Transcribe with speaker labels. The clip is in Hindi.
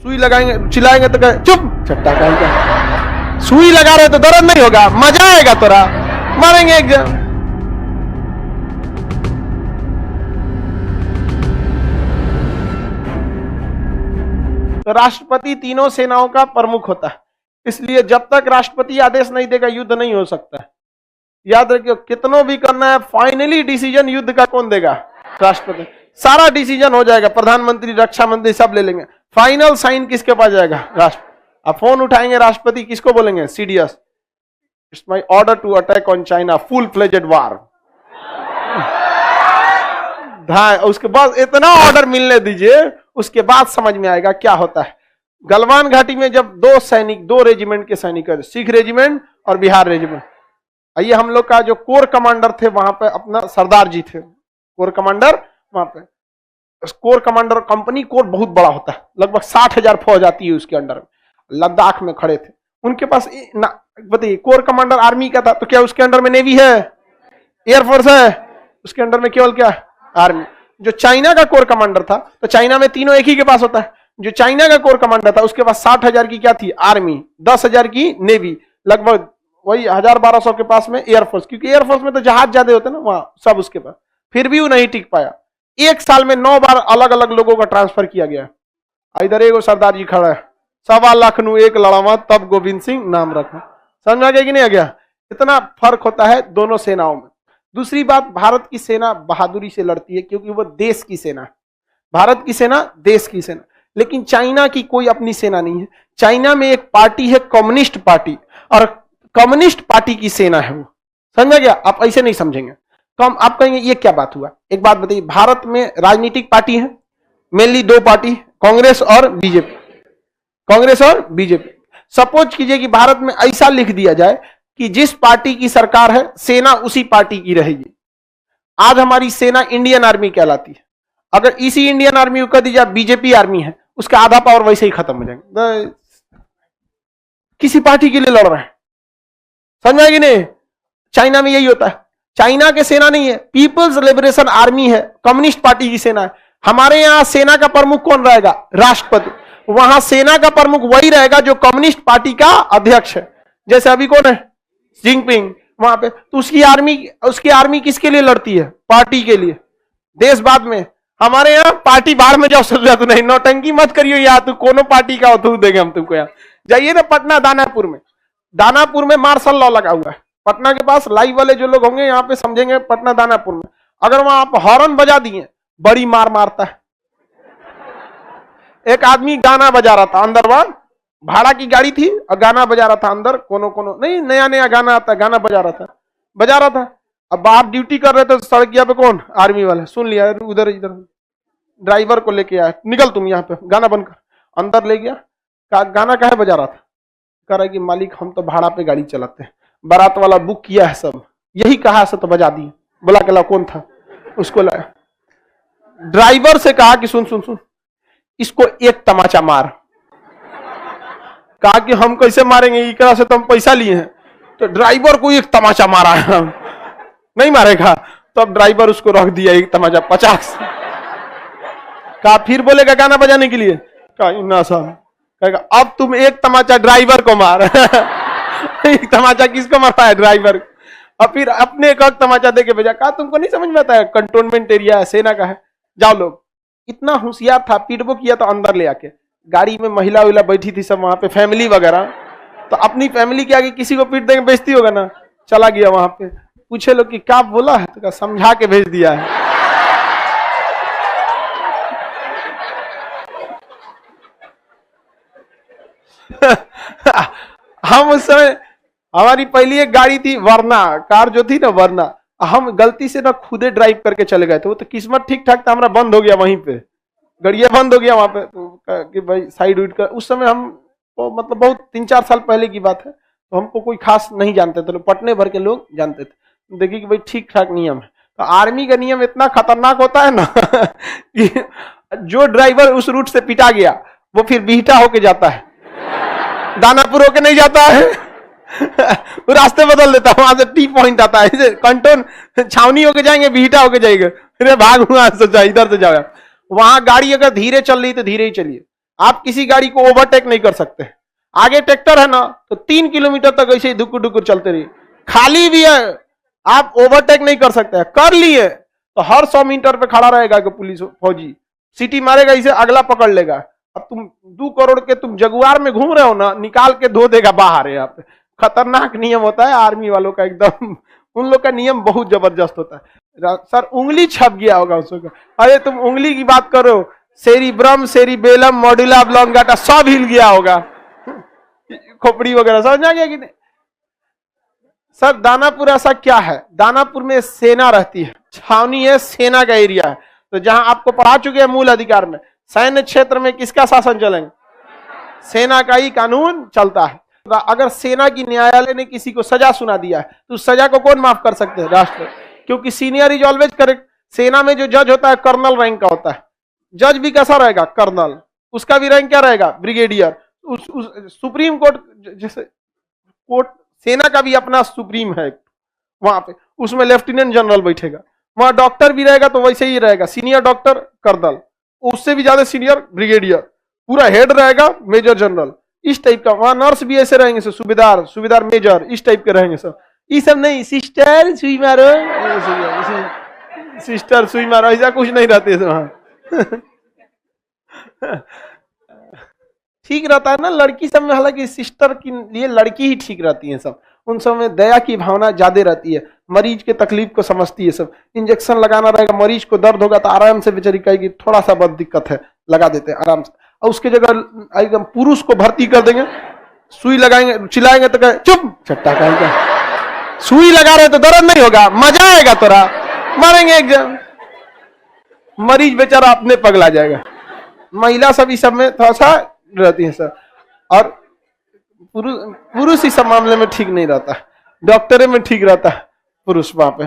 Speaker 1: सुई लगाएंगे, चिल्लाएंगे तो कहे चुप छट्टा कहेंगे। सुई लगा रहे तो दर्द नहीं होगा, मजा आएगा, तोरा मारेंगे एक जन। तो राष्ट्रपति तीनों सेनाओं का प्रमुख होता है, इसलिए जब तक राष्ट्रपति आदेश नहीं देगा युद्ध नहीं हो सकता। याद रखियो, कितनों भी करना है, फाइनली डिसीजन युद्ध का कौन देगा? राष्ट्रपति। सारा डिसीजन हो जाएगा, प्रधानमंत्री, रक्षा मंत्री सब ले लेंगे, फाइनल साइन किसके पास जाएगा? राष्ट्र। अब फोन उठाएंगे राष्ट्रपति, किसको बोलेंगे? CDS, it's my order to attack on China, full fledged war. उसके बाद इतना ऑर्डर मिलने दीजिए, उसके बाद समझ में आएगा क्या होता है। गलवान घाटी में जब दो रेजिमेंट के सैनिक, सिख रेजिमेंट और बिहार रेजिमेंट, आइए हम लोग का जो कोर कमांडर थे वहां पे अपना सरदार जी थे, कोर कमांडर। वहां पे कोर कमांडर, कंपनी कोर बहुत बड़ा होता है, लगभग 60,000 फौज आती है उसके अंडर में। लद्दाख में खड़े थे, उनके पास बताइए, कोर कमांडर आर्मी का था, तो क्या उसके अंडर में नेवी है, एयरफोर्स है? उसके अंडर में केवल क्या? आर्मी। जो चाइना का कोर कमांडर था, तो चाइना में तीनों एक ही के पास होता है। जो चाइना का कोर कमांडर था उसके पास 60,000 की क्या थी? आर्मी, 10,000 की नेवी, लगभग वही 1,000-1,200 के पास में एयरफोर्स, क्योंकि एयरफोर्स में तो जहाज ज्यादा होते ना वहां, सब उसके पास। फिर भी वो नहीं टिक पाया। एक साल में 9 बार अलग अलग लोगों का ट्रांसफर किया गया। इधर एक सरदार जी खड़ा है, 1.25 लाख एक लड़ावा तब गोविंद सिंह नाम रखा। समझ आ गया कि नहीं आ गया? इतना फर्क होता है दोनों सेनाओं में। दूसरी बात, भारत की सेना बहादुरी से लड़ती है क्योंकि वो देश की सेना है। भारत की सेना देश की सेना, लेकिन चाइना की कोई अपनी सेना नहीं है। चाइना में एक पार्टी है कम्युनिस्ट पार्टी, और कम्युनिस्ट पार्टी की सेना है वो। समझ गया? आप ऐसे नहीं समझेंगे। कम आप कहेंगे ये क्या बात हुआ? एक बात बताइए, भारत में राजनीतिक पार्टी है मेनली 2 पार्टी, कांग्रेस और बीजेपी। कांग्रेस और बीजेपी। सपोज कीजिए कि भारत में ऐसा लिख दिया जाए कि जिस पार्टी की सरकार है सेना उसी पार्टी की रहेगी। आज हमारी सेना इंडियन आर्मी कहलाती है, अगर इसी इंडियन आर्मी को कह दीजिए बीजेपी आर्मी है, उसका आधा पावर वैसे ही खत्म हो जाएंगे। किसी पार्टी के लिए लड़ रहे हैं, समझ में कि नहीं? चाइना में यही होता है। चाइना के सेना नहीं है, पीपल्स लिबरेशन आर्मी है, कम्युनिस्ट पार्टी की सेना है। हमारे यहां सेना का प्रमुख कौन रहेगा? राष्ट्रपति। वहां सेना का प्रमुख वही रहेगा जो कम्युनिस्ट पार्टी का अध्यक्ष है। जैसे अभी कौन है? जिनपिंग वहां पे, तो उसकी आर्मी किसके लिए लड़ती है? पार्टी के लिए। देश बाद में। हमारे यहाँ पार्टी बाहर में जाओ, जरूरत नहीं, नौटंकी मत करियो। यहाँ तू कोनो पार्टी का हो तो देंगे हम तुमको। यहाँ जाइए ना पटना दानापुर में, दानापुर में मार्शल लॉ लगा हुआ है। पटना के पास लाइव वाले जो लोग होंगे यहाँ पे समझेंगे, पटना दानापुर में अगर वहां आप हॉर्न बजा दिए, बड़ी मार मारता है। एक आदमी गाना बजा रहा था अंदर, वहां भाड़ा की गाड़ी थी और गाना बजा रहा था अंदर, कोनो नहीं, नया नया गाना आता है, गाना बजा रहा था। अब बाहर ड्यूटी कर रहे थे सड़किया पे, कौन? आर्मी वाले। सुन लिया, उधर इधर ड्राइवर को लेके आया, निकल तुम यहाँ पे, गाना बंद कर। अंदर ले गया, गाना काहे बजा रहा था? कह रहा है कि मालिक हम तो भाड़ा पे गाड़ी चलाते हैं, बारात वाला बुक किया है सब, यही कहा से तो बजा दिए। बोला के ला कौन था? उसको लाया। ड्राइवर से कहा कि सुन सुन सुन, इसको एक तमाचा मार। कहा कि हम कैसे मारेंगे, इकरा से तो हम पैसा लिए हैं। तो ड्राइवर को एक तमाचा मारा है, नहीं मारेगा तो अब ड्राइवर उसको रख दिया एक तमाचा 50। कहा फिर बोलेगा गाना बजाने के लिए? कहा ना साहब, कहेगा अब तुम एक तमाचा ड्राइवर को मार। एक तमाचा किसको मारता है? ड्राइवर। और फिर अपने एक तमाचा देके भेजा। कहा तुमको नहीं समझ में आता है, कंटोनमेंट एरिया है, सेना का है, जाओ लोग। इतना होशियार था, पीटबो किया तो अंदर ले आके। गाड़ी में महिला उहिला बैठी थी सब वहां पे, फैमिली वगैरह, तो अपनी फैमिली के आगे किसी को पीट देंगे, बेइज्जती होगा ना। चला गया वहां पे, पूछे लोग कि क्या बोला है, तो समझा के भेज दिया है। हम उस समय, हमारी पहली एक गाड़ी थी वर्ना, कार जो थी ना वर्ना, हम गलती से ना खुदे ड्राइव करके चले गए थे। वो तो किस्मत ठीक ठाक था, हमारा बंद हो गया वहीं पे, गड़िया बंद हो गया वहां पे। तो कि भाई साइड उइड कर। उस समय हम तो मतलब बहुत 3-4 साल पहले की बात है, तो हमको कोई खास नहीं जानते थे, पटने भर के लोग जानते थे। देखिए कि भाई ठीक ठाक नियम है। तो आर्मी का नियम इतना खतरनाक होता है ना कि जो ड्राइवर उस रूट से पिटा गया वो फिर बिहटा होके जाता है, दानापुर होके नहीं जाता है। वो रास्ते बदल देता है, वहां से टी पॉइंट आता है, कंटोन छावनी होके जाएंगे, बिहटा होके जाएंगे, फिर भाग वहां से इधर से जाओ। वहां गाड़ी अगर धीरे चल रही तो धीरे ही चलिए, आप किसी गाड़ी को ओवरटेक नहीं कर सकते। आगे ट्रैक्टर है ना तो 3 किलोमीटर तक ऐसे ही दुकुर दुकुर चलते रहिए, खाली भी है, आप ओवरटेक नहीं कर सकते। कर लिए तो हर 100 मीटर पे खड़ा रहेगा कि पुलिस फौजी सीटी मारेगा, इसे अगला पकड़ लेगा। अब तुम 2 करोड़ के तुम जगुआर में घूम रहे हो ना, निकाल के धो देगा बाहर। यहाँ पे खतरनाक नियम होता है आर्मी वालों का, एकदम उन लोग का नियम बहुत जबरदस्त होता है। सर उंगली छप गया होगा उसका, अरे तुम उंगली की बात करो, सेरिब्रम, सेरिबेलम, मॉड्यूला ऑब्लोंगाटा सब हिल गया होगा, खोपड़ी वगैरह समझ आ गया कि नहीं। सर दानापुर ऐसा क्या है, दानापुर में सेना रहती है, छावनी है, सेना का एरिया है। तो जहां आपको पढ़ा चुके हैं मूल अधिकार में, सैन्य क्षेत्र में किसका शासन चलेंगे, सेना का ही कानून चलता है। अगर सेना की न्यायालय ने किसी को सजा सुना दिया है तो उस सजा को कौन माफ कर सकते हैं, राष्ट्र, क्योंकि सीनियर इज ऑलवेज करेक्ट। सेना में जो जज होता है कर्नल रैंक का होता है, जज भी कैसा रहेगा, कर्नल, उसका भी रैंक क्या रहेगा, ब्रिगेडियर। सुप्रीम कोर्ट जैसे कोर्ट, सेना का भी अपना सुप्रीम है वहां पे, उसमें लेफ्टिनेंट जनरल बैठेगा, वहां डॉक्टर भी रहेगा तो वैसे ही रहेगा, सीनियर डॉक्टर कर्नल, उससे भी ज्यादा सीनियर ब्रिगेडियर, पूरा हेड रहेगा मेजर जनरल, इस टाइप का। वहां नर्स भी ऐसे रहेंगे, सूबेदार, सूबेदार मेजर, इस टाइप के रहेंगे सब। ये सब नहीं, सिस्टर सुई मारो, सिस्टर सुई मारो, ऐसा कुछ नहीं रहते वहां। ठीक रहता है ना लड़की सब में, हालांकि सिस्टर के लिए लड़की ही ठीक रहती है सब, उन सब में दया की भावना ज्यादा रहती है, मरीज के तकलीफ को समझती है सब। इंजेक्शन लगाना रहेगा, मरीज को दर्द होगा तो आराम से बेचारी कहेगी थोड़ा सा बहुत दिक्कत है, लगा देते हैं आराम से। और उसके जगह एकदम पुरुष को भर्ती कर देंगे, सुई लगाएंगे, चिल्लाएंगे तो कहे चुप छट्टा कहेंगे, सुई लगा रहे तो दर्द नहीं होगा, मजा आएगा तोरा, मारेंगे एक जन, मरीज बेचारा अपने पगला जाएगा। महिला सब इस सब में थोड़ा सा रहती है सर, और पुरुष इस सब मामले में ठीक नहीं रहता, डॉक्टरे में ठीक रहता है पुरुष वहां पे।